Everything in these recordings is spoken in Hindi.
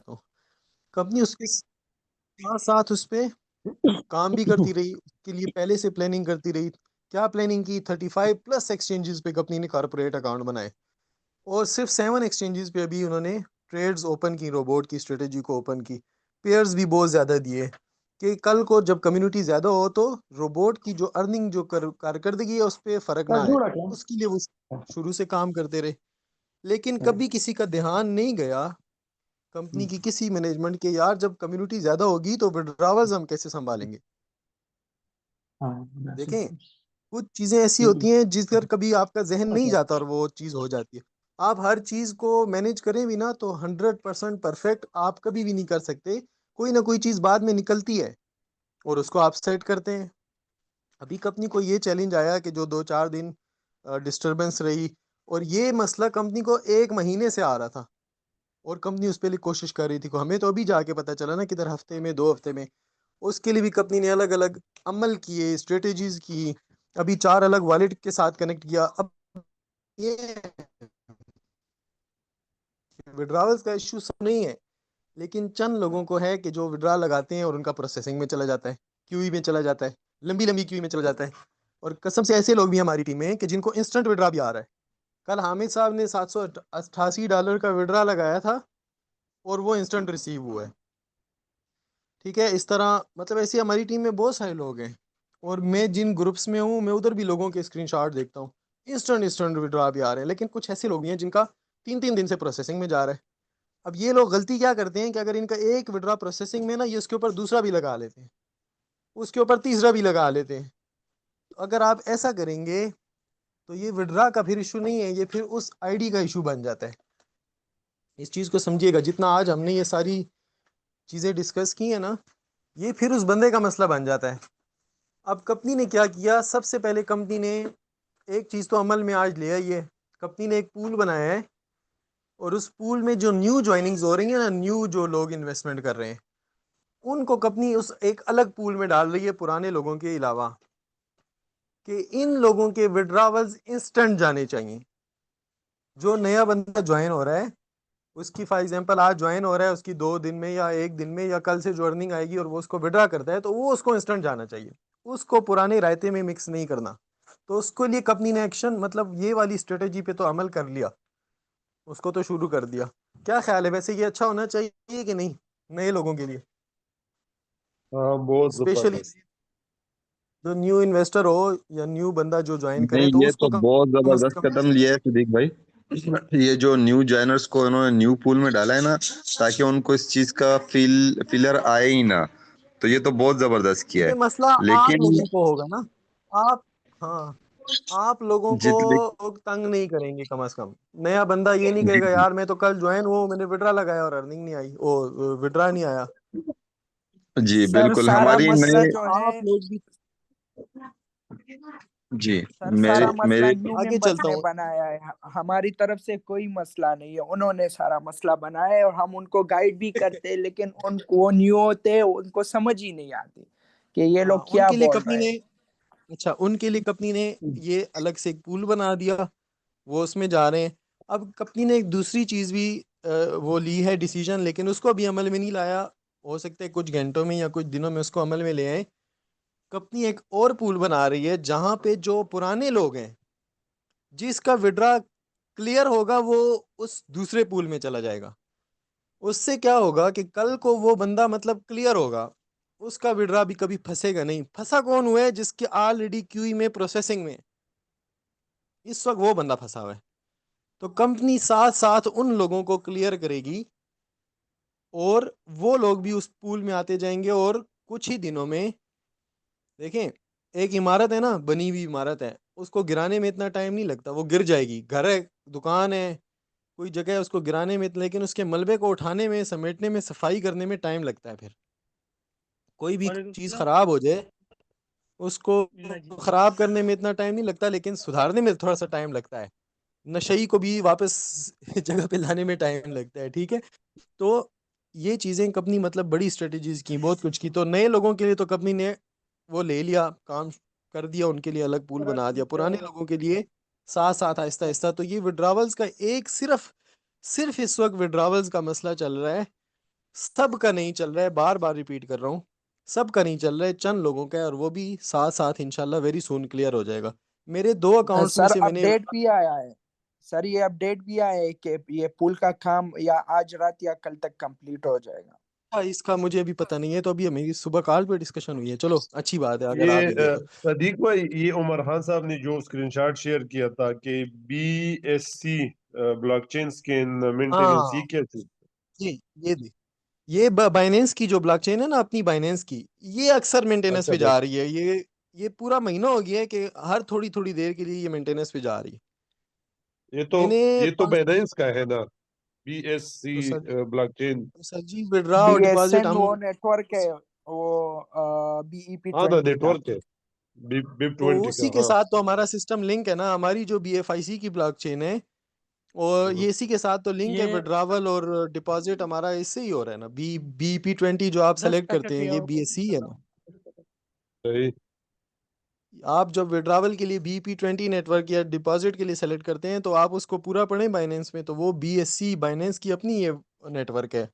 हूँ। कंपनी उसके साथ साथ उस पे काम भी करती रही, उसके लिए पहले से प्लानिंग करती रही। क्या प्लानिंग की, 35+ एक्सचेंजेस पे कंपनी ने कॉर्पोरेट अकाउंट बनाए, और सिर्फ 7 एक्सचेंजेस पे अभी उन्होंने ट्रेड्स ओपन की, रोबोट की स्ट्रेटेजी को ओपन की। पेयर्स भी बहुत ज़्यादा दिए कि कल को जब कम्युनिटी ज़्यादा हो तो रोबोट की जो अर्निंग, जो कारकर्दगी है उस पर फ़र्क ना आए, उसके लिए वो शुरू से काम करते रहे। लेकिन कभी किसी का ध्यान नहीं गया कंपनी की किसी मैनेजमेंट के, यार जब कम्युनिटी ज़्यादा होगी तो विड्रावल्स हम कैसे संभालेंगे। देखें, कुछ चीजें ऐसी होती हैं जिस पर कभी आपका जहन नहीं जाता और वो चीज हो जाती है। आप हर चीज को मैनेज करें भी ना तो 100% परफेक्ट आप कभी भी नहीं कर सकते। कोई ना कोई चीज बाद में निकलती है और उसको आप सेट करते हैं। अभी कंपनी को ये चैलेंज आया कि जो 2-4 दिन डिस्टरबेंस रही, और ये मसला कंपनी को 1 महीने से आ रहा था, और कंपनी उस पर लिए कोशिश कर रही थी। को हमें तो अभी जाके पता चला ना, किधर हफ्ते में, 2 हफ्ते में। उसके लिए भी कंपनी ने अलग अलग अमल किए, स्ट्रेटेजीज की। अभी 4 अलग वॉलेट के साथ कनेक्ट किया। अब ये विड्रॉवल्स का इशू सब नहीं है, लेकिन चंद लोगों को है कि जो विड्रा लगाते हैं और उनका प्रोसेसिंग में चला जाता है, क्यूई में चला जाता है, लंबी लंबी क्यूई में चला जाता है। और कसम से ऐसे लोग भी हमारी टीम में हैं कि जिनको इंस्टेंट विड्रा भी आ रहा है। कल हामिद साहब ने $788 का विड्रा लगाया था और वो इंस्टेंट रिसीव हुआ है। ठीक है, इस तरह मतलब ऐसी हमारी टीम में बहुत सारे लोग हैं। और मैं जिन ग्रुप्स में हूँ, मैं उधर भी लोगों के स्क्रीनशॉट देखता हूँ, इंस्टेंट इंस्टेंट विड्रा भी आ रहे हैं। लेकिन कुछ ऐसे लोग भी हैं जिनका 3-3 दिन से प्रोसेसिंग में जा रहा है। अब ये लोग गलती क्या करते हैं कि अगर इनका एक विड्रा प्रोसेसिंग में ना, ये उसके ऊपर दूसरा भी लगा लेते हैं, उसके ऊपर तीसरा भी लगा लेते हैं। तो अगर आप ऐसा करेंगे तो ये विड्रा का फिर इशू नहीं है, ये फिर उस आईडी का इशू बन जाता है। इस चीज़ को समझिएगा, जितना आज हमने ये सारी चीज़ें डिस्कस की है ना, ये फिर उस बंदे का मसला बन जाता है। अब कंपनी ने क्या किया, सबसे पहले कंपनी ने एक चीज़ तो अमल में आज ले आई है। कंपनी ने एक पूल बनाया है, और उस पूल में जो न्यू ज्वाइनिंग्स हो रही है ना, न्यू जो लोग इन्वेस्टमेंट कर रहे हैं, उनको कंपनी उस एक अलग पूल में डाल रही है पुराने लोगों के अलावा, कि इन लोगों के विड्रावल्स इंस्टेंट जाने चाहिए। जो नया बंदा ज्वाइन हो रहा है, उसकी फॉर एग्जांपल आज ज्वाइन हो रहा है, उसकी 2 दिन में या 1 दिन में या कल से जो अर्निंग आएगी और वो उसको विड्रा करता है, तो वो उसको इंस्टेंट जाना चाहिए। उसको पुराने रायते में मिक्स नहीं करना। तो उसके लिए कंपनी ने एक्शन, मतलब ये वाली स्ट्रेटेजी पे तो अमल कर लिया, उसको तो शुरू कर दिया। क्या ख्याल है वैसे, ये अच्छा होना चाहिए कि नहीं नए लोगों के लिए, हाँ, बहुत स्पेशली जबरदस्त। जो न्यू इन्वेस्टर हो या न्यू बंदा जो ज्वाइन करे, नहीं, तो ये तो उसको बहुत कम से जबरदस्त कम। कदम लिया है सिद्दीक भाई। ये जो न्यू जॉइनर्स को इन्होंने न्यू पूल में डाला है ना, ताकि उनको इस चीज का फीलर आए ही ना, तो ये तो बहुत जबरदस्त किया ये है। मसला आप लेकिन लोगों को होगा ना। आप, हाँ, आप लोगों को जितने लोग तंग नहीं करेंगे कम से कम। नया बंदा ये नहीं जी कहेगा, यार मैं तो कल ज्वाइन हुआ, मैंने विड्रा लगाया और अर्निंग नहीं आई, ओ विड्रा नहीं आया। जी सर बिल्कुल सारा हमारी मसला नए जो है, आप लोग भी। जी सर मेरे सारा मसला मेरे न्यू आगे मेंबर्स चलता ने हूँ। बनाया है। हमारी तरफ से कोई मसला नहीं है, उन्होंने सारा मसला बनाया है और हम उनको गाइड भी करते हैं, लेकिन उनको, वो न्यू होते हैं, उनको समझ ही नहीं आती कि ये हाँ, लोग क्या उनके लिए बोल कंपनी रहे ने, हैं। अच्छा उनके लिए कंपनी ने ये अलग से एक पूल बना दिया, वो उसमें जा रहे हैं। अब कंपनी ने एक दूसरी चीज़ भी वो ली है डिसीजन, लेकिन उसको अभी अमल में नहीं लाया। हो सकता है कुछ घंटों में या कुछ दिनों में उसको अमल में ले आए। कंपनी एक और पूल बना रही है जहां पे जो पुराने लोग हैं, जिसका विड्रा क्लियर होगा, वो उस दूसरे पूल में चला जाएगा। उससे क्या होगा कि कल को वो बंदा मतलब क्लियर होगा, उसका विड्रा भी कभी फंसेगा नहीं। फंसा कौन हुआ है, जिसके ऑलरेडी क्यूई में प्रोसेसिंग में इस वक्त वो बंदा फंसा हुआ है। तो कंपनी साथ साथ उन लोगों को क्लियर करेगी, और वो लोग भी उस पूल में आते जाएंगे। और कुछ ही दिनों में देखें, एक इमारत है ना, बनी हुई इमारत है, उसको गिराने में इतना टाइम नहीं लगता, वो गिर जाएगी। घर है, दुकान है, कोई जगह है, उसको गिराने में, लेकिन उसके मलबे को उठाने में, समेटने में, सफाई करने में टाइम लगता है। फिर कोई भी चीज़ खराब हो जाए, उसको खराब करने में इतना टाइम नहीं लगता, लेकिन सुधारने में थोड़ा सा टाइम लगता है। नशई को भी वापस जगह पे लाने में टाइम लगता है। ठीक है, तो ये चीज़ें कंपनी मतलब बड़ी स्ट्रेटेजीज की, बहुत कुछ की। तो नए लोगों के लिए तो कंपनी ने वो ले लिया, काम कर दिया, उनके लिए अलग पूल बना दिया। पुराने लोगों के लिए साथ साथ आहिस्ता आहिस्ता। तो ये विड्रावल्स का एक सिर्फ सिर्फ इस वक्त विड्रावल्स का मसला चल रहा है सबका नहीं चल रहा है, बार बार रिपीट कर रहा हूँ, सबका नहीं चल रहा है, चंद लोगों का है, और वो भी साथ साथ इंशाल्लाह वेरी सून क्लियर हो जाएगा। मेरे 2 अकाउंट्स में सर से मैंने अपडेट भी आया है। सर ये अपडेट भी आया है कि ये पुल का काम या आज रात या कल तक कंप्लीट हो जाएगा। इसका मुझे अभी पता नहीं है, तो अभी मेरी सुबह कॉल पे डिस्कशन हुई है। चलो अच्छी बात है अगर आ ये भी गए तो। सदीक भाई, ये उमर खान साहब ने जो स्क्रीनशॉट शेयर किया था कि BSC ब्लॉकचेन स्कैन मेंटेनेंस, ये हाँ, क्या थी? ये ये दे ये बाइनेंस की जो ब्लॉकचेन है ना, अपनी बाइनेंस की, ये अक्सर मेंटेनेंस अच्छा पे भाई, जा रही है। ये पूरा महीना हो गया है कि हर थोड़ी थोड़ी देर के लिए ये मेंटेनेंस पे जा रही है। ये तो मैंने ये तो 500 बैलेंस का है ना, BSC तो सर ब्लॉकचेन। तो सर जी विड्रा और डिपॉजिट BSN हम वो नेटवर्क है, वो BEP हाँ ना, 20 का। नेटवर्क है, BIP तो 20 उसी का, के हाँ। साथ तो हमारा सिस्टम लिंक है ना, हमारी जो BFIC की ब्लॉकचेन है, और हम्म। ये इसी के साथ तो लिंक है। ये विड्रावल और डिपॉजिट हमारा इससे ही हो रहा है ना। BP20 जो आप 10 सेलेक्ट करते पैकेट हैं, ले ये आओ। BSC है ना। सही। आप जब विड्रावल के लिए BP20 नेटवर्क या डिपॉजिट के लिए सेलेक्ट करते हैं, तो आप उसको पूरा पढ़ें बाइनेंस में, तो वो BSC बाइनेंस की अपनी ये नेटवर्क है,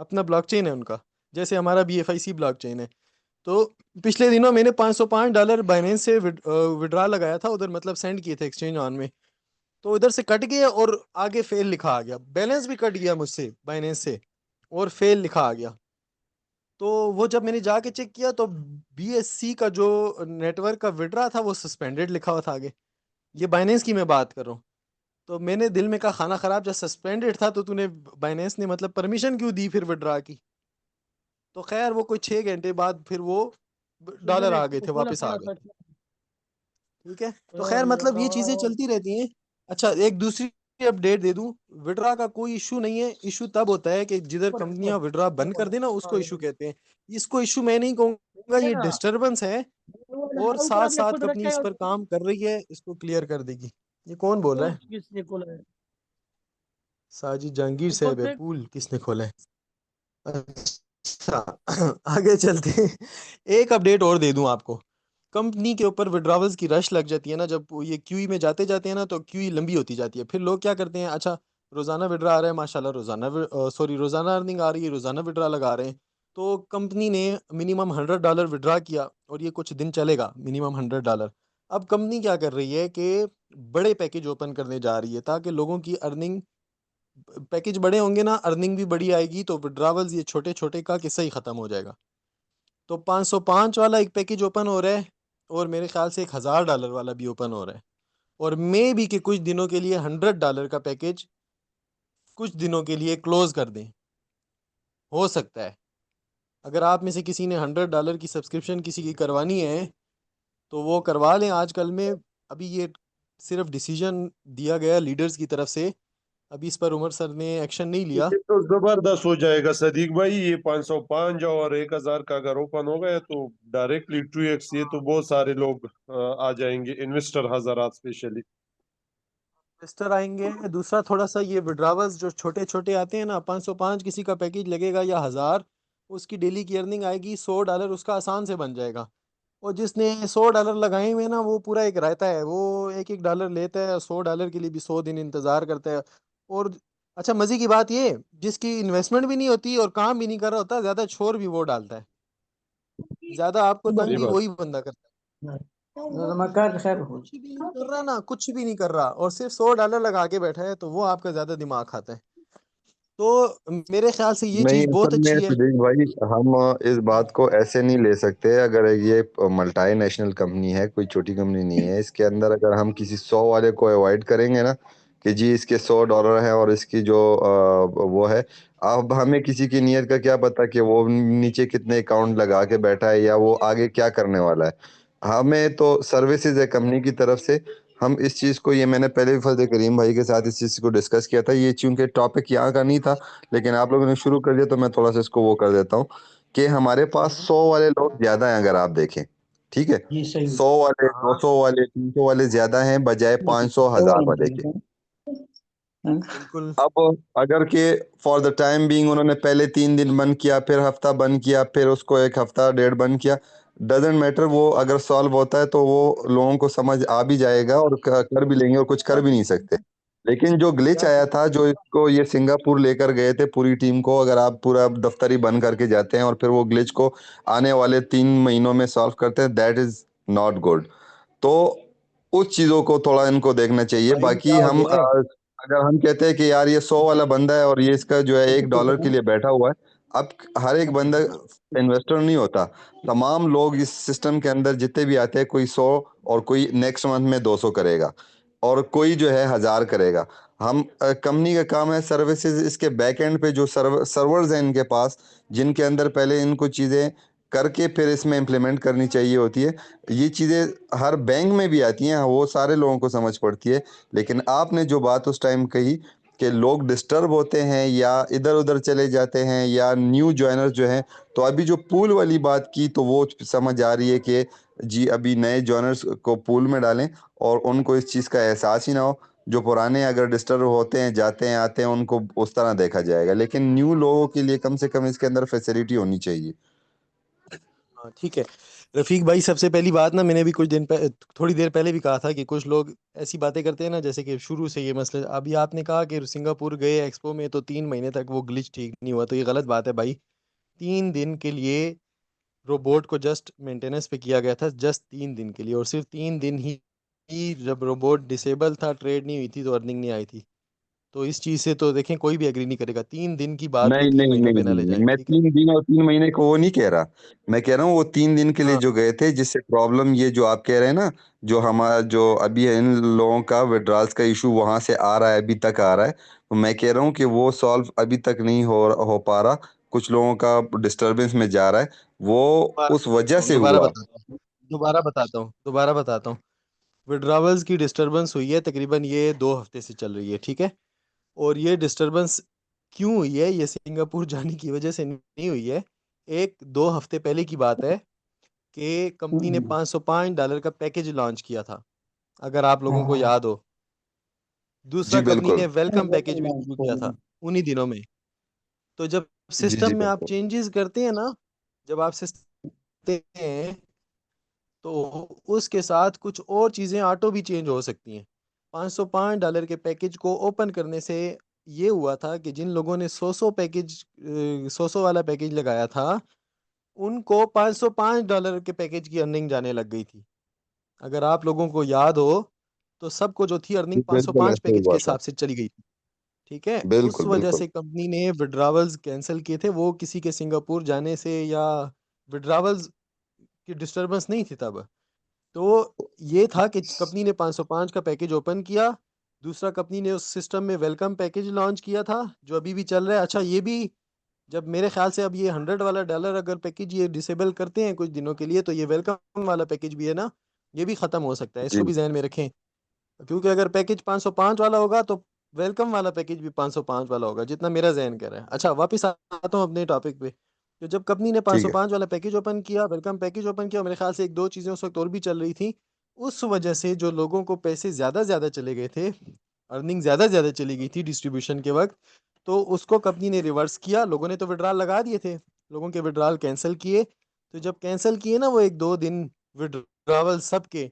अपना ब्लॉकचेन है उनका, जैसे हमारा BFIC ब्लॉकचेन है। तो पिछले दिनों मैंने $505 बाइनेंस से विड्रा लगाया था उधर, मतलब सेंड किए थे एक्सचेंज ऑन में। तो इधर से कट गया और आगे फेल लिखा आ गया, बैलेंस भी कट गया मुझसे बाइनेंस से, और फेल लिखा आ गया। तो वो जब मैंने जाके चेक किया, तो BSC का जो नेटवर्क का विड्रा था वो सस्पेंडेड लिखा हुआ था आगे। ये बाइनेंस की मैं बात कर रहा हूँ। तो मैंने दिल में कहा खाना खराब, जब सस्पेंडेड था तो तूने, बाइनेंस ने मतलब परमिशन क्यों दी फिर विड्रा की। तो खैर वो कोई 6 घंटे बाद फिर वो डॉलर इधर आ एक गए थे, खोला वापस आ पड़ा गए। था। ठीक है, तो खैर मतलब ये चीजें चलती रहती हैं। अच्छा, एक दूसरी अपडेट दे दूं, विड्रा का कोई इशू नहीं है। इशू तब होता है कि जिधर ऊपर ऊपर कंपनियां विड्रा बंद कर ऊपर। देना, हाँ उसको ये इशू कहते हैं। इसको इशू मैं नहीं कहूंगा, ये ना, डिस्टरबेंस है। और हाँ, ऊपर साथ आपने साथ खुद कंपनी रखा इस है। पर काम कर रही है, इसको क्लियर कर देगी। ये कौन बोल रहा पूल है? किसने खोला है? साजिद जहांगीर ऊपर साहब है। पे। पूल किसने खोला है? अच्छा, आगे चलते हैं। एक अपडेट और दे दूं आपको। कंपनी के ऊपर विड्रॉवल्स की रश लग जाती है ना, जब वो ये क्यूई में जाते जाते हैं ना, तो क्यूई लंबी होती जाती है। फिर लोग क्या करते हैं, अच्छा रोजाना विड्रा आ रहा है माशाल्लाह, रोजाना सॉरी रोजाना अर्निंग आ रही है, रोजाना विड्रा लगा रहे हैं। तो कंपनी ने मिनिमम $100 विड्रा किया, और ये कुछ दिन चलेगा मिनिमम $100। अब कंपनी क्या कर रही है कि बड़े पैकेज ओपन करने जा रही है, ताकि लोगों की अर्निंग, पैकेज बड़े होंगे ना, अर्निंग भी बड़ी आएगी, तो विड्रावल्स ये छोटे छोटे का किस्सा ही खत्म हो जाएगा। तो 505 वाला एक पैकेज ओपन हो रहा है, और मेरे ख्याल से $1000 वाला भी ओपन हो रहा है। और मे भी कि कुछ दिनों के लिए $100 का पैकेज कुछ दिनों के लिए क्लोज कर दें, हो सकता है। अगर आप में से किसी ने $100 की सब्सक्रिप्शन किसी की करवानी है, तो वो करवा लें आजकल में। अभी ये सिर्फ डिसीजन दिया गया लीडर्स की तरफ से, अभी इस पर उमर सर ने एक्शन नहीं लिया। ये तो जबरदस्त हो जाएगा सदीक भाई, ये 505 और 1000 का अगर ओपन हो गया तो डायरेक्टली 2x, ये तो बहुत सारे लोग आ जाएंगे, इन्वेस्टर हजरात स्पेशली। इन्वेस्टर आएंगे। दूसरा थोड़ा सा ये विड्रावल्स जो छोटे छोटे आते हैं ना, 505 किसी का पैकेज लगेगा या 1000, उसकी डेली की अर्निंग आएगी $100, उसका आसान से बन जाएगा। और जिसने $100 लगाए हुए हैं ना, वो पूरा एक रहता है, वो एक एक डॉलर लेता है, $100 के लिए भी 100 दिन इंतजार करता है। और अच्छा, मजे की बात ये, जिसकी इन्वेस्टमेंट भी नहीं होती और काम भी नहीं कर रहा होता, ज्यादा शोर भी वो डालता है, ज्यादा आपको तंग सही भी बात। वही बंदा करता है। वो कुछ भी नहीं कर रहा ना, कुछ भी नहीं कर रहा, और सिर्फ $100 लगा के बैठा है, तो वो आपका ज्यादा दिमाग खाता है। तो मेरे ख्याल से ये नहीं, चीज बहुत असल में अच्छी है। सुदेश भाई, हम इस बात को ऐसे नहीं ले सकते। अगर ये मल्टीनेशनल कंपनी है, कोई छोटी कंपनी नहीं है, इसके अंदर अगर हम किसी 100 वाले को अवॉइड करेंगे ना, कि जी इसके $100 है और इसकी जो वो है, अब हमें किसी की नीयत का क्या पता कि वो नीचे कितने अकाउंट लगा के बैठा है या वो आगे क्या करने वाला है। हमें तो सर्विसेज है कंपनी की तरफ से। हम इस चीज़ को, ये मैंने पहले भी फजल करीम भाई के साथ इस चीज़ को डिस्कस किया था, ये चूंकि टॉपिक यहाँ का नहीं था, लेकिन आप लोगों ने शुरू कर दिया तो मैं थोड़ा सा इसको वो कर देता हूँ कि हमारे पास 100 वाले लोग ज्यादा हैं अगर आप देखें। ठीक है, ये सही 100 वाले, हाँ 200 वाले, 300 वाले ज्यादा हैं बजाय 500 1000 वाले के। बिल्कुल। अब अगर के फॉर द टाइम बीइंग उन्होंने पहले 3 दिन बंद किया, फिर हफ्ता बंद किया, फिर उसको एक हफ्ता डेढ़ बंद किया, डजेंट मैटर, वो अगर सॉल्व होता है तो वो लोगों को समझ आ भी जाएगा और कर भी लेंगे और कुछ कर भी नहीं सकते। लेकिन जो ग्लिच क्या आया था, जो इसको ये सिंगापुर लेकर गए थे पूरी टीम को, अगर आप पूरा दफ्तर ही बंद करके जाते हैं और फिर वो ग्लिच को आने वाले 3 महीनों में सॉल्व करते हैं, दैट इज नॉट गुड। तो उस चीजों को थोड़ा इन्को देखना चाहिए। भाई क्या बाकी हो हम गया है? अगर हम कहते हैं कि यार ये 100 वाला बंदा है और ये इसका जो है $1 के लिए बैठा हुआ है, अब हर एक बंदा इन्वेस्टर नहीं होता। तमाम लोग इस सिस्टम के अंदर जितने भी आते हैं, कोई 100 और कोई नेक्स्ट मंथ में 200 करेगा और कोई जो है 1000 करेगा। हम कंपनी का काम है सर्विसेज, इसके बैक एंड पे जो सर्वर्स हैं इनके पास, जिनके अंदर पहले इनको चीज़ें करके फिर इसमें इम्प्लीमेंट करनी चाहिए होती है। ये चीज़ें हर बैंक में भी आती हैं, वो सारे लोगों को समझ पड़ती है। लेकिन आपने जो बात उस टाइम कही कि लोग डिस्टर्ब होते हैं या इधर उधर चले जाते हैं या न्यू ज्वाइनर्स जो हैं, तो अभी जो पूल वाली बात की तो वो समझ आ रही है कि जी अभी नए ज्वाइनर्स को पूल में डालें और उनको इस चीज़ का एहसास ही ना हो। जो पुराने अगर डिस्टर्ब होते हैं, जाते हैं आते हैं, उनको उस तरह देखा जाएगा, लेकिन न्यू लोगों के लिए कम से कम इसके अंदर फैसिलिटी होनी चाहिए। हाँ ठीक है। रफीक भाई, सबसे पहली बात ना, मैंने भी थोड़ी देर पहले भी कहा था कि कुछ लोग ऐसी बातें करते हैं ना, जैसे कि शुरू से ये मसले, अभी आपने कहा कि सिंगापुर गए एक्सपो में तो 3 महीने तक वो ग्लिच ठीक नहीं हुआ, तो ये गलत बात है भाई। 3 दिन के लिए रोबोट को जस्ट मेंटेनेंस पे किया गया था, जस्ट 3 दिन के लिए, और सिर्फ 3 दिन ही जब रोबोट डिसेबल था, ट्रेड नहीं हुई थी, तो अर्निंग नहीं आई थी। तो इस चीज से तो देखें कोई भी एग्री नहीं करेगा, 3 दिन की बात को नहीं तीन नहीं महीनों नहीं पे ना ले नहीं नहीं, जाएं, मैं ठीक है। 3 दिन और 3 महीने को वो नहीं कह रहा। मैं कह रहा हूँ वो 3 दिन के लिए हाँ जो गए थे, जिससे प्रॉब्लम ये जो आप कह रहे हैं ना, जो हमारा जो अभी इन लोगों का विड्रॉल्स का इशू वहां से आ रहा है, अभी तक आ रहा है, तो मैं कह रहा हूँ कि वो सॉल्व अभी तक नहीं हो पा रहा। कुछ लोगों का डिस्टरबेंस में जा रहा है, वो उस वजह से दोबारा हुआ। बताता हूँ, दोबारा बताता हूँ। विड्रावल्स की डिस्टरबेंस हुई है, तकरीबन ये 2 हफ्ते से चल रही है, ठीक है। और ये डिस्टरबेंस क्यों हुई है, ये सिंगापुर जाने की वजह से नहीं हुई है। 1-2 हफ्ते पहले की बात है कि कंपनी ने $505 का पैकेज लॉन्च किया था, अगर आप लोगों को याद हो। जी दूसरा कंपनी ने बिल्कुल। वेलकम पैकेज भी शुरू किया था उन्हीं दिनों में। तो जब जी जी सिस्टम में आप बिल्कुल। चेंजेस करते हैं ना, जब आप सिस्टम हैं, तो उसके साथ कुछ और चीज़ें ऑटो भी चेंज हो सकती हैं। $505 के पैकेज को ओपन करने से ये हुआ था कि जिन लोगों ने 100 वाला पैकेज लगाया था, उनको $505 के पैकेज की अर्निंग जाने लग गई थी। अगर आप लोगों को याद हो, तो सबको जो थी जी अर्निंग बिल्कुल 505 ऐसे पैकेज के हुआ था। हिसाब से चली गई थी, ठीक है। उस बिल्कुल वजह बिल्कुल। से कंपनी ने विड्रावल्स कैंसिल किए थे, वो किसी के सिंगापुर जाने से या विड्रावल्स की डिस्टरबेंस नहीं थी तब। तो ये था कि कंपनी ने 505 का पैकेज ओपन किया। दूसरा, कंपनी ने उस सिस्टम में वेलकम पैकेज लॉन्च किया था, जो अभी भी चल रहा है। अच्छा, ये भी, जब मेरे ख्याल से अब ये $100 अगर पैकेज ये डिसेबल करते हैं कुछ दिनों के लिए, तो ये वेलकम वाला पैकेज भी है ना, ये भी खत्म हो सकता है, जी इसको भी जहन में रखें। क्योंकि अगर पैकेज 505 वाला होगा, तो वेलकम वाला पैकेज भी 505 वाला होगा, जितना मेरा जहन कह रहा है। अच्छा, वापस आता हूँ अपने टॉपिक पे। तो जब कंपनी ने ठीक है। 505 वाला पैकेज ओपन किया, वेलकम पैकेज ओपन किया, मेरे ख्याल से एक दो चीज़ें उस वक्त और भी चल रही थी। उस वजह से जो लोगों को पैसे ज़्यादा ज़्यादा चले गए थे, अर्निंग ज़्यादा ज़्यादा चली गई थी डिस्ट्रीब्यूशन के वक्त, तो उसको कंपनी ने रिवर्स किया। लोगों ने तो विड्रॉल लगा दिए थे, लोगों के विड्रॉल कैंसिल किए। तो जब कैंसिल किए ना वो 1-2 दिन विड्रॉवल सबके,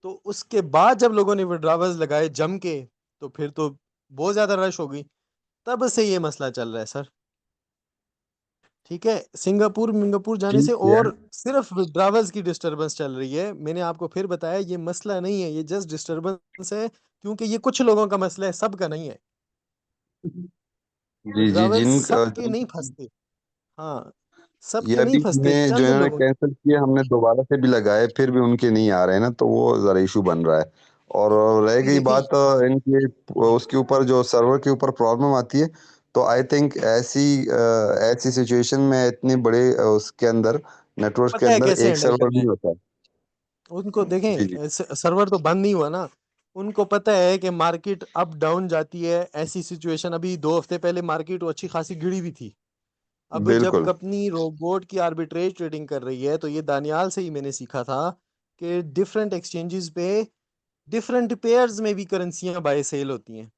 तो उसके बाद जब लोगों ने विड्रावल्स लगाए जम के, तो फिर तो बहुत ज्यादा रश हो गई। तब से ये मसला चल रहा है सर, ठीक है। सिंगापुर मिंगापुर जाने ठीक से है। और सिर्फ विड्रावल्स की डिस्टरबेंस चल रही है। मैंने आपको फिर बताया, ये मसला नहीं है, ये जस्ट डिस्टरबेंस है, क्योंकि ये कुछ लोगों का मसला है, सबका नहीं है। जी जी। विड्रावल्स सबके नहीं फंसते। हाँ, ये सबके नहीं अभी फंसते, हमने जो चंद इन्होंने लोगों के। कैंसिल किए, हमने दोबारा से भी लगाए, फिर भी उनके नहीं आ रहे हैं ना, तो वो जरा इशू बन रहा है। और रह अभी गई देखें, बात इनके उसके ऊपर जो सर्वर के ऊपर प्रॉब्लम आती है, तो आई थिंक ऐसी सिचुएशन में इतने बड़े उसके अंदर नेटवर्क के पता है अंदर कैसे एक हैंडल सर्वर करना है नहीं होता। उनको, जी जी देखें सर्वर तो बंद नहीं हुआ ना। उनको पता है कि मार्केट अप डाउन जाती है, ऐसी सिचुएशन, अभी 2 हफ्ते पहले मार्केट अच्छी खासी गिरी भी थी। अब जब बिल्कुल। कंपनी रोबोट की आर्बिट्रेज ट्रेडिंग कर रही है, तो ये दानियाल से ही मैंने सीखा था कि डिफरेंट एक्सचेंजेस पे डिफरेंट पेयर्स में भी करेंसियां बाय सेल होती हैं।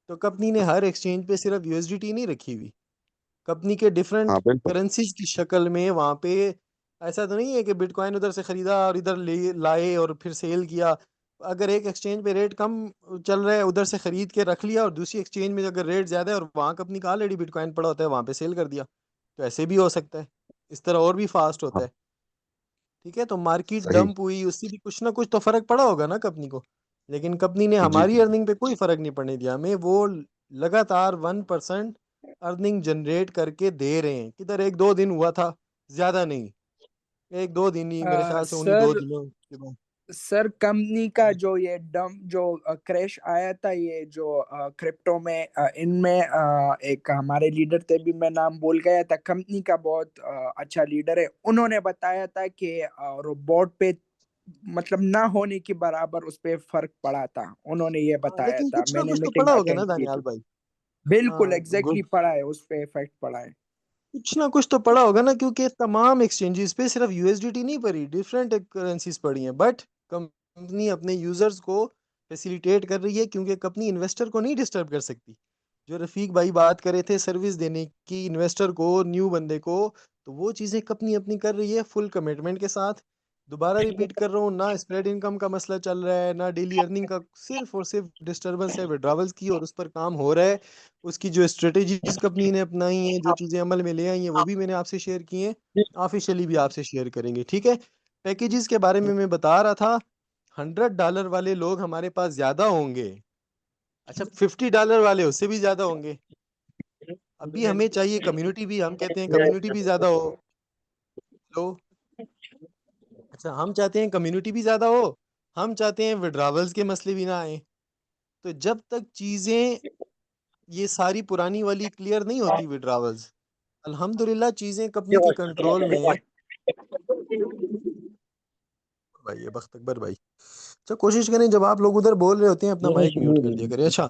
तो कंपनी ने हर एक्सचेंज पे सिर्फ यूएसडीटी नहीं रखी हुई, कंपनी के डिफरेंट हाँ बिल्कुल। करेंसीज की शक्ल में वहां पे। ऐसा तो नहीं है कि बिटकॉइन उधर से खरीदा और इधर ले लाए और फिर सेल किया। अगर एक एक्सचेंज पे रेट कम चल रहा है उधर से खरीद के रख लिया, और दूसरी एक्सचेंज में अगर रेट ज्यादा है और वहां कंपनी का ऑलरेडी बिटकॉइन पड़ा होता है वहां पे सेल कर दिया, तो ऐसे भी हो सकता है। इस तरह और भी फास्ट होता हाँ, है। ठीक है, तो मार्केट सही। डंप हुई उससे भी कुछ ना कुछ तो फर्क पड़ा होगा ना कंपनी को, लेकिन कंपनी ने जी हमारी जी। अर्निंग पे कोई फर्क नहीं पड़ने दिया हमें। वो लगातार 1% अर्निंग जनरेट करके दे रहे हैं। किधर एक दो दिन हुआ था, ज्यादा नहीं, एक दो दिन ही मेरे ख्याल से, उन्हीं दो सर दिनों के बाद। सर कंपनी का जो ये डम जो क्रैश आया था, ये जो क्रिप्टो में इनमें एक हमारे लीडर थे, भी मैं नाम भूल गया था, कंपनी का बहुत अच्छा लीडर है, उन्होंने बताया था कि रोबोट पे मतलब ना होने के बराबर उस पे फर्क पड़ा था, उन्होंने ये हाँ, बताया लेकिन था, कुछ ना मैंने कुछ तो मीटिंग पड़ा होगा ना अटेंड की दानियाल थी। भाई। बिल्कुल हाँ, एग्जैक्टली गुड। पड़ा है, उस पे इफेक्ट पड़ा है। कुछ ना कुछ तो पड़ा होगा ना, क्योंकि तमाम एक्सचेंजेस पे सिर्फ यूएसडीटी नहीं पड़ी, डिफरेंट करेंसीज पड़ी हैं, बट कंपनी अपने यूजर्स को फैसिलिटेट कर रही है, क्योंकि कंपनी इन्वेस्टर को नहीं डिस्टर्ब कर सकती। जो रफीक भाई बात करे थे सर्विस देने की इन्वेस्टर को, न्यू बंदे को, तो वो चीजें कंपनी अपनी कर रही है फुल कमिटमेंट के साथ। दोबारा रिपीट कर रहा हूँ, ना स्प्रेड इनकम का मसला चल रहा है, ना डेली अर्निंग का, सिर्फ और सिर्फ डिस्टरबेंस है विड्रॉवल्स की, और उस पर काम हो रहा है। उसकी जो स्ट्रेटेजीज कंपनी ने अपनाई हैं, जो चीजें अमल में ले आई हैं, वो भी मैंने आपसे शेयर की हैं, ऑफिशियली भी आपसे शेयर करेंगे। ठीक है, पैकेजेस के बारे में मैं बता रहा था, $100 वाले लोग हमारे पास ज्यादा होंगे। अच्छा, $50 वाले उससे भी ज्यादा होंगे। अभी हमें चाहिए कम्युनिटी भी, हम कहते हैं कम्युनिटी भी ज्यादा हो। लो, अच्छा, हम चाहते हैं कम्युनिटी भी ज्यादा हो, हम चाहते हैं विड्रावल्स के मसले भी ना आए। तो जब तक चीजें ये सारी पुरानी वाली क्लियर नहीं होती विड्रावल्स, अल्हम्दुलिल्लाह चीजें कंपनी के कंट्रोल में है। भाई ये बख्त अकबर भाई, अच्छा कोशिश करें जब आप लोग उधर बोल रहे होते हैं अपना माइक म्यूट कर दिया करें। अच्छा,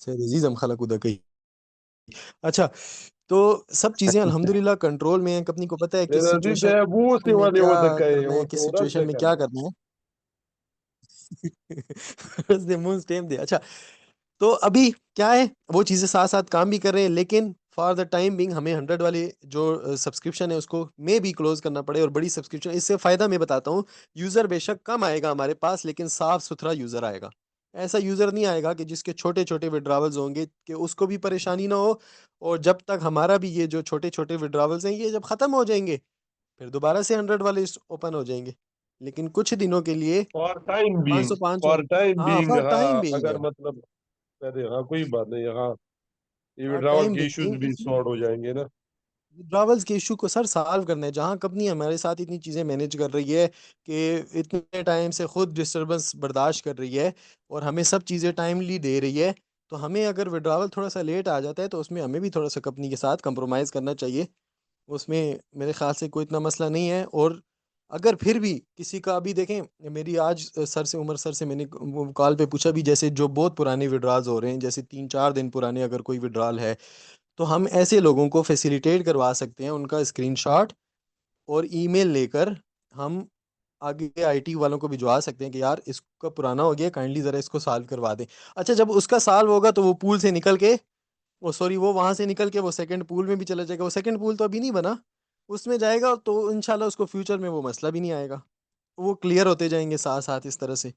सैयद अजीज हम खलक उदा कही। अच्छा, तो सब चीजें अल्हम्दुलिल्लाह कंट्रोल में है, कंपनी को पता है किस Dedi सिचुएशन de bu में sivani क्या o da kai करना है, o किस torat सिचुएशन de में क्या karna. करना है। उसने मुंह टेम दे। अच्छा, तो अभी क्या है, वो चीज़ें साथ साथ काम भी कर रहे हैं, लेकिन फॉर द टाइम बिंग हमें 100 वाले जो सब्सक्रिप्शन है उसको मे भी क्लोज करना पड़े, और बड़ी सब्सक्रिप्शन, इससे फ़ायदा मैं बताता हूँ। यूज़र बेशक कम आएगा हमारे पास, लेकिन साफ सुथरा यूज़र आएगा। ऐसा यूज़र नहीं आएगा कि जिसके छोटे छोटे विड्रावल्स होंगे कि उसको भी परेशानी ना हो। और जब तक हमारा भी ये जो छोटे छोटे विड्रावल्स हैं ये जब ख़त्म हो जाएंगे, फिर दोबारा से 100 वाले ओपन हो जाएंगे, लेकिन कुछ दिनों के लिए For time being, 500 500। for time हाँ, being, फॉर टाइम हाँ बीइंग अगर है। मतलब अरे हाँ कोई बात नहीं, हाँ ये हाँ, विड्रावल टाइम के इश्यूज बीइंग भी सॉर्ट हो जाएंगे ना। विड्रॉवल्स के इशू को सर सॉल्व करना है। जहाँ कंपनी हमारे साथ इतनी चीज़ें मैनेज कर रही है कि इतने टाइम से खुद डिस्टरबेंस बर्दाश्त कर रही है, और हमें सब चीज़ें टाइमली दे रही है, तो हमें अगर विड्रॉवल थोड़ा सा लेट आ जाता है तो उसमें हमें भी थोड़ा सा कंपनी के साथ कंप्रोमाइज़ करना चाहिए। उसमें मेरे ख्याल से कोई इतना मसला नहीं है। और अगर फिर भी किसी का, अभी देखें मेरी आज सर से, उमर सर से मैंने कॉल पे पूछा भी, जैसे जो बहुत पुराने विड्रॉल्स हो रहे हैं, जैसे 3 4 दिन पुराने अगर कोई विड्रॉल है, तो हम ऐसे लोगों को फैसिलिटेट करवा सकते हैं, उनका स्क्रीनशॉट और ईमेल लेकर हम आगे आईटी वालों को भिजवा सकते हैं कि यार इसका पुराना हो गया, काइंडली ज़रा इसको सॉल्व करवा दें। अच्छा, जब उसका सॉल्व होगा तो वो पूल से निकल के, वो सॉरी, वो वहां से निकल के वो सेकंड पूल में भी चला जाएगा। वो सेकंड पूल तो अभी नहीं बना, उसमें जाएगा, तो इंशाल्लाह उसको फ्यूचर में वो मसला भी नहीं आएगा। वो क्लियर होते जाएंगे साथ साथ इस तरह से।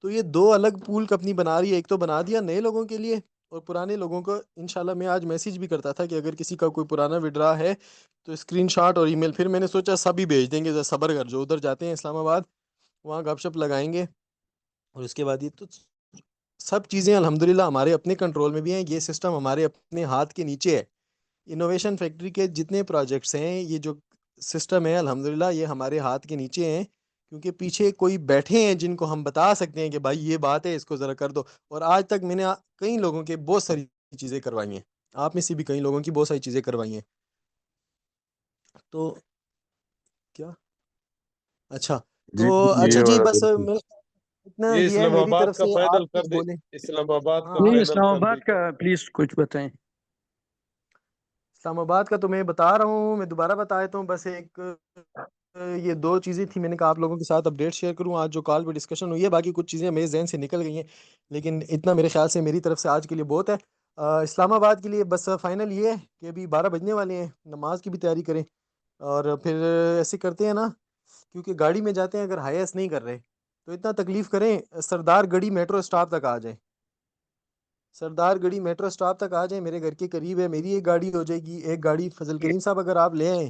तो ये दो अलग पूल कंपनी बना रही है, एक तो बना दिया नए लोगों के लिए, और पुराने लोगों को इंशाल्लाह। मैं आज मैसेज भी करता था कि अगर किसी का कोई पुराना विड्रा है तो स्क्रीनशॉट और ईमेल, फिर मैंने सोचा सभी भेज देंगे, जरा सब्र कर, जो उधर जाते हैं इस्लामाबाद वहाँ गपशप लगाएंगे। और उसके बाद ये तो सब चीज़ें अल्हम्दुलिल्लाह हमारे अपने कंट्रोल में भी हैं, ये सिस्टम हमारे अपने हाथ के नीचे है। इनोवेशन फैक्ट्री के जितने प्रोजेक्ट्स हैं, ये जो सिस्टम है अल्हम्दुलिल्लाह ये हमारे हाथ के नीचे हैं, क्योंकि पीछे कोई बैठे हैं जिनको हम बता सकते हैं कि भाई ये बात है, इसको ज़रा कर दो। और आज तक मैंने कई लोगों के बहुत सारी चीज़ें करवाई हैं, आप में से भी कई लोगों की बहुत सारी चीज़ें करवाई हैं। तो क्या, अच्छा, जी तो जी, ये अच्छा जी, वाला बस बिल्कुल। मैं इतना ये ही है मेरी इस्लामाबाद तरफ का से, आप फाइनल कर कुछ दे, बोलें। इस्लामाबाद का हाँ, नहीं, आप फाइनल कर इस्लामाबाद दे का क्या? प्लीज कुछ बताएं. इस्लामाबाद का तो मैं बता रहा हूँ, मैं दोबारा बता देता हूँ, बस एक ये दो चीज़ें थी, मैंने कहा आप लोगों के साथ अपडेट शेयर करूँ आज जो कॉल पे डिस्कशन हुई है। बाकी कुछ चीज़ें मेरे जहन से निकल गई हैं, लेकिन इतना मेरे ख्याल से मेरी तरफ से आज के लिए बहुत है। इस्लामाबाद के लिए बस फाइनल ये है कि अभी 12 बजने वाले हैं, नमाज की भी तैयारी करें, और फिर ऐसे करते हैं ना क्योंकि गाड़ी में जाते हैं, अगर हाईएस नहीं कर रहे तो इतना तकलीफ करें, सरदार गढ़ी मेट्रो स्टॉप तक आ जाए, सरदार गढ़ी मेट्रो स्टॉप तक आ जाए, मेरे घर के करीब है, मेरी एक गाड़ी हो जाएगी, एक गाड़ी फजल करीम साहब अगर आप ले आए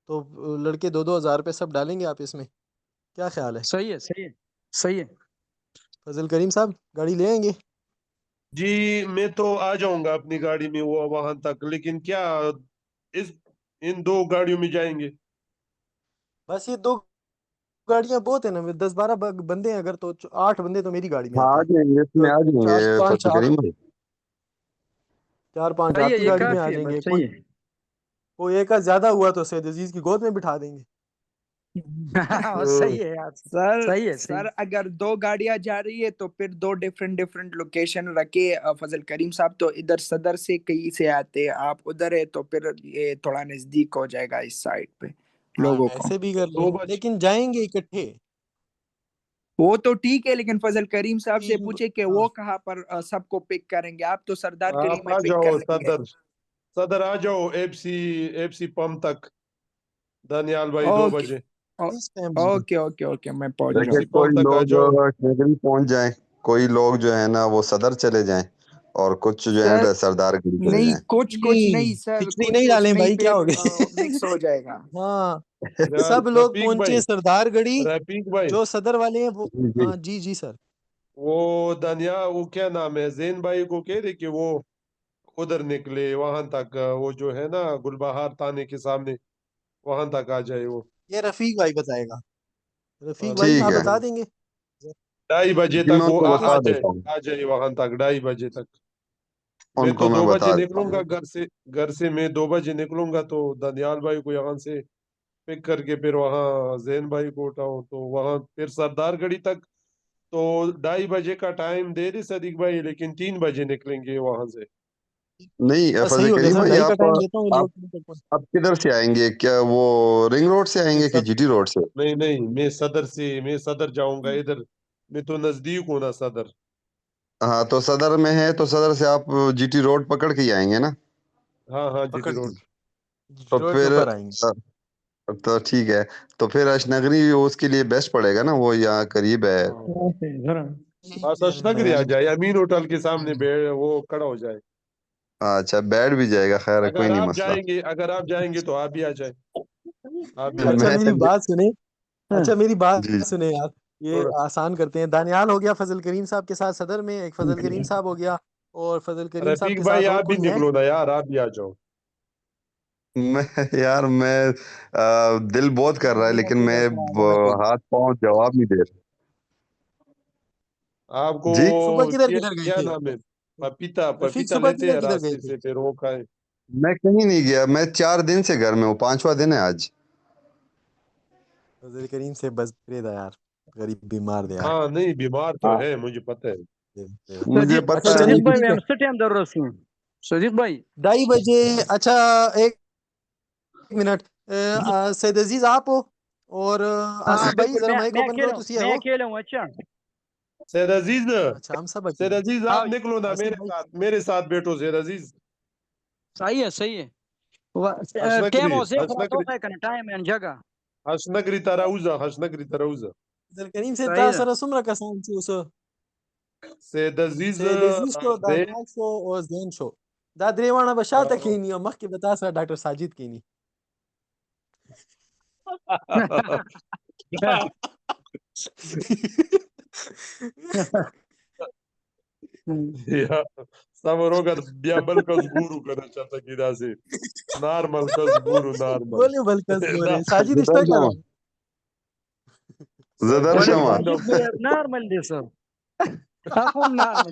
तो लड़के 2-2 हज़ार रुपये सब डालेंगे आप इसमें, क्या ख्याल है? सही है, सही है, सही है। फजल करीम साहब गाड़ी ले आएंगे? जी मैं तो आ जाऊंगा अपनी गाड़ी में वो वहां तक, लेकिन क्या इस इन 2 गाड़ियों में जाएंगे? बस ये 2 गाड़ियां बहुत है ना, 10-12 बंदे हैं अगर, तो 8 बंदे तो मेरी गाड़ी में हाँ आते आ हैं, जाएंगे, इसमें तो आ जाएंगे 4-5 फजल आप, करीम भाई। 4-5 सही है, आपकी ये गाड़ी में आ काफी है, जाएंगे, बस सही कोई है। कोई एक का ज्यादा हुआ तो सैयद अजीज की गोद में बिठा देंगे। सही है यार, सर सही है, सही सर है। अगर 2 गाड़ियां जा रही है तो फिर 2 डिफरेंट डिफरेंट लोकेशन रखे। फजल करीम साहब तो इधर सदर से कहीं से आते हैं, आप उधर है, तो फिर ये थोड़ा नजदीक हो जाएगा इस साइड पे हाँ लोगों को। ऐसे भी कर दो लें, बज लेकिन जाएंगे इकट्ठे। वो तो ठीक है, लेकिन फजल करीम साहब से 3 पूछे कि हाँ वो कहाँ पर सबको पिक करेंगे। आप तो सरदार गढ़ी आप में आ पिक जाओ करेंगे। सदर आ जाओ, एफसी पंप तक, दानियाल भाई 2 ओके बजे इस टाइम ओके ओके ओके, मैं पहुंच देखिए एफसी जाऊँ। कोई पंप तक आ लोग जाओ। नगरी पहुंच जाएं, कोई लोग जो है ना वो सदर चले जाएं, और कुछ जो सर है सरदारगढ़ी चले नहीं, जाएं। कुछ कुछ नहीं, नहीं सर, खिचड़ी कुछ नहीं कुछ डालें नहीं, भाई, क्या फिर हो गए? मिक्स हो जाएगा। हाँ, यार सब लोग रफीक पहुंचे भाई, सरदारगढ़ी, रफीक भाई, जो सदर वाले हैं वो। जी जी। हाँ जी जी सर। वो दानिया, वो क्या नाम है, जैन भाई को कह दे कि वो उधर निकले वहां तक, वो जो है ना गुलबहार थाने के सामने, वहां तक आ जाए वो। ये रफीक भाई बताएगा, रफीक भाई ठीक आप है, बता देंगे। 2:30 बजे जी तक मैं वो उनको आ बता जाए, देता हूँ, आ जाए वहां तक 2:30 बजे तक। मैं तो उनको मैं 2 बजे बता देता हूँ। निकलूंगा घर से मैं 2 बजे निकलूंगा, तो दनियाल भाई को यहाँ से पिक करके फिर वहाँ जैन भाई को उठाऊं, तो वहां फिर सरदारगढ़ी तक तो 2:30 बजे का टाइम दे दे सदीक भाई, लेकिन 3 बजे निकलेंगे वहां से। नहीं बस सही फजल हो गया करीम सर, भाई 2:30 का आप टाइम देता हूँ आप लोग। आप किधर से आएंगे, क्या वो रिंग रोड से ये आएंगे कि सब जीटी रोड से? नहीं नहीं, मैं सदर जाऊंगा इधर, मैं तो नजदीक हूँ ना सदर। हाँ तो सदर में है, तो सदर से आप जीटी रोड पकड़ के ही आएंगे ना? हाँ हाँ, जीटी पकड़ के रोड। तो रोड के फिर ऊपर आएंगे। तो ठीक है, तो फिर अशनगरी उसके लिए बेस्ट पड़ेगा ना, वो यहाँ करीब है। हाँ ओके, जरा हाँ, सशनगरी आ जाए, अमीन होटल के सामने वो खड़ा हो जाए। अच्छा बैठ भी जाएगा, खैर कोई नहीं मसला। अगर आप जाएंगे तो आप भी आ जाए, आप भी आ अच्छा जाए। मेरी मैं बात सुने, हाँ, अच्छा मेरी बात जी सुने यार, ये थोड़ा आसान करते हैं। दानियाल हो गया फजल करीम साहब के साथ सदर में, एक फजल करीम साहब हो गया, और फजल करीम साहब रफीक के भाई साथ और आप भी कोई है? निकलो ना यार, आप भी आ जाओ। मैं यार मैं दिल बहुत कर रहा है, लेकिन मैं हाथ पांव जवाब नहीं दे रहा। आपको जी सुबह किधर क्या किधर गए क्या थे नाम है, पपीता रफीक? पपीता सुबह लेते किधर हैं किधर गए रास्ते थे? से, फिर वो खाए। मैं कहीं नहीं गया, मैं 4 दिन से घर में हूँ, 5वां दिन है आज। फजल करीम से बस परे था यार, गरीब बीमार थे यार। हाँ नहीं, बीमार तो है, मुझे पता है। मुझे सदीक पता अच्छा है। चलें सदीक भाई ठीक है, मैं सिटी अंदर रसूं। सदीक भाई 2:30 बजे। अच्छा, एक एक मिनट, सैयद अजीज आप हो, और हाँ आसिफ भाई बिल्कुल, जरा मैं माइक मैं ओपन करो, अकेला हूँ, तुसी है मैं हो? अकेला हूँ। अच्छा सैद अजीज, अच्छा हम सब सैद अकेले। अजीज हाँ आप निकलो ना, आसिफ भाई मेरे साथ बैठो सैद अजीज। सही है, सही है। टाइम हसनगरी हो सेफ तो हसनगरी है कन टाइम एंड जगह। हसनगरी तरौजा। फजल करीम से सही है। तासर सुमरा कसान से उस सैद अजीज सैयद अजीज शो, जैन। दानियाल शो और जैन शो, दा द्रेवाना बशाता हाँ। कीनी और मख के बता डॉक्टर साजिद कीनी। Ja, samo rogat bjabal kas guru kada čata kidasi. Normal kas guru normal. बोले बलकस Da, गोरे साजिद जदर इश्ता शमा, करा। जदर Böyle Sajid शमा। Sajid Bandam. Bey normal diyorsun. Tamam normal.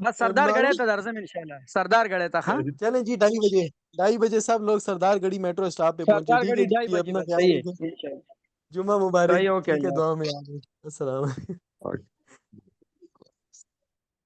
बस सरदार गढ़े मानी था दरअसल इंशाल्लाह सरदार गढ़े था। हाँ चलें जी, 2:30 बजे, 2:30 बजे सब लोग सरदार गढ़ी मेट्रो स्टॉप पे पहुंचे, सरदार ठीक गढ़ी है ढाई जी? बजे अपना बस, ख्याल सही है रखें, इंशाल्लाह। जुम्मा मुबारक, सही, ओके ठीक है, यार। दुआ में याद रखें। अस्सलाम।